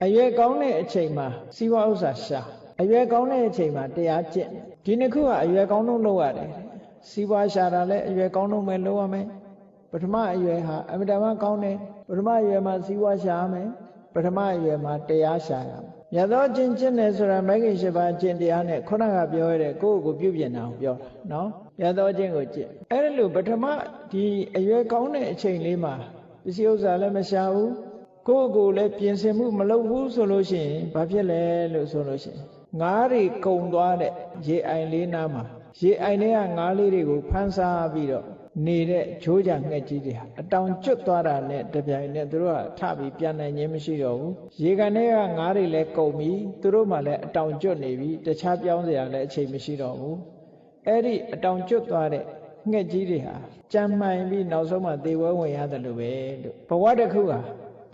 အရွယ်ကောင်းတဲ့အချိန်မှာစီးပွားဥစ္စာရှာအရွယ်ကောင်းတဲ့အချိန်မှာတရားကျင့်ဒီနှစ်ခုကအရွယ်ကောင်းဆုံးလုပ်ရတယ်စီးပွားရှာတာလည်းအရွယ်ကောင်းဆုံးပဲလုပ်ရမယ်ပထမအရွယ်ဟာအမြဲတမ်းကောင်းတယ်ပထမအရွယ်မှာစီးပွားရှာရမယ်ပထမအရွယ်မှာတရားရှာရမယ်မြတ်သောကျင့်ကျင့်တယ်ဆိုတာမဂ္ဂင်၈ပါးကျင့်တရားနဲ့ခုနကပြောရတဲ့ကိုယ့်ကိုပြုပြင်တာကိုပြောတာနော်မြတ်သောကျင့်ကိုကျင့်အဲ့လိုပထမဒီအရွယ်ကောင်းတဲ့အချိန်လေးမှာပစ္စည်းဥစ္စာလည်းမရှာဘူးကိုယ့်ကိုယ်လည်းပြင်ဆင်မှုမလုပ်ဘူးဆိုလို့ရှိရင်ဘာဖြစ်လဲလို့ဆိုလို့ရှိရင်ငါးတွေကုံသွားတဲ့ရေအိုင်လေးနားမှာရေအိုင်ထဲကငါးလေးတွေကိုဖမ်းစားပြီးတော့နေတဲ့ချိုးကြငှက်ကြီးတွေဟာအတောင်ကျွတ်သွားတာနဲ့တပြိုင်နက်သူတို့ကထပြီးပြန်နိုင်ခြင်းမရှိတော့ဘူးရေကန်ထဲကငါးတွေလည်းကုံပြီးသူတို့မှလည်းအတောင်ကျွတ်နေပြီတခြားပြောင်းစရာလည်းအချိန်မရှိတော့ဘူးအဲ့ဒီအတောင်ကျွတ်သွားတဲ့ငှက်ကြီးတွေဟာကြမ်းမှန်ပြီးနောက်ဆုံးမှသေဝဲဝင်ရတယ်လို့ပဲလို့ဘဝတစ်ခုဟာ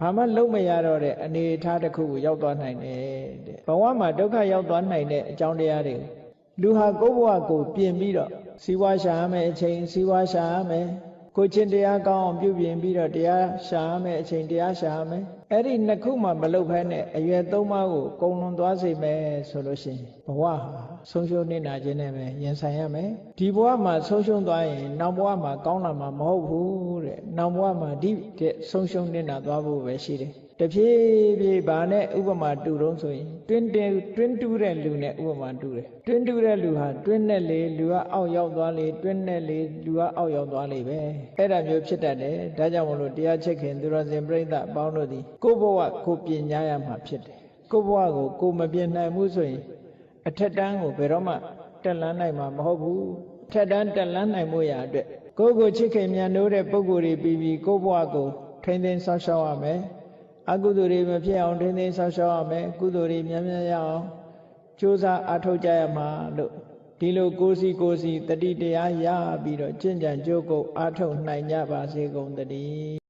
ဘာမှလုံးမရတော့တဲ့အနေအထားတစ်ခုကိုရောက်သွားနိုင်တယ်တဲ့ဘဝမှာဒုက္ခရောက်သွားနိုင်တဲ့အကြောင်းတရားတွေလူဟာကိုယ့်ဘဝကိုပြင်ပြီးတော့စီးပွားရှာရမယ်အချိန်စီးပွားရှာရမယ်ကိုချင်းတရားကောင်းအောင်ပြုပြင်ပြီးတော့တရားရှာရမယ်အချိန်တရားရှာရမယ်အဲ့ဒီနှစ်ခုမှမလုပ်ဘဲနဲ့အရွယ်သုံးပါးကိုကုံလွန်သွားစေမယ်ဆိုလို့ရှိရင်ဘဝဟာဆုံးရှုံးနေတာခြင်းနဲ့ပဲရင်ဆိုင်ရမယ်ဒီဘဝမှာဆုံးရှုံးသွားရင်နောက်ဘဝမှာကောင်းလာမှာမဟုတ်ဘူးတဲ့နောက်ဘဝမှာဒီတဲ့ဆုံးရှုံးနေတာသွားဖို့ပဲရှိတယ်တဖြည်းဖြည်းဘာနဲ့ဥပမာတူတုံးဆိုရင်တွင်းတူးတဲ့လူနဲ့ဥပမာတူတယ်တွင်းတူးတဲ့လူဟာတွင်းနဲ့လေလူကအောက်ရောက်သွားလေတွင်းနဲ့လေလူကအောက်ရောက်သွားလေပဲအဲ့ဒါမျိုးဖြစ်တတ်တယ်ဒါကြောင့်မလို့တရားချက်ခင်သူတော်စင်ပြိဿအပေါင်းတို့သည်ကိုယ့်ဘဝကိုပြင်ညာရမှာဖြစ်တယ်ကိုယ့်ဘဝကိုမပြင်နိုင်ဘူးဆိုရင်အထက်တန်းကိုဘယ်တော့မှတက်လန်းနိုင်မှာမဟုတ်ဘူးအထက်တန်းတက်လန်းနိုင်မှုရာအတွက်ကိုယ့်ကိုချစ်ခင်မြတ်နိုးတဲ့ပုဂ္ဂိုလ်တွေပြီးကိုယ့်ဘဝကိုထိန်းသိမ်းဆောက်ရှောက်ရမယ်အကုသိုလ်တွေမဖြစ်အောင်ထိန်းသိမ်းဆောက်ရှောက်ရမယ်ကုသိုလ်တွေများများရအောင်ကြိုးစားအားထုတ်ကြရမှာလို့ဒီလိုကိုယ်စီတတိတရားရပြီးတော့ကျင့်ကြံကြိုးကုပ်အားထုတ်နိုင်ကြပါစေကုန်သတည်း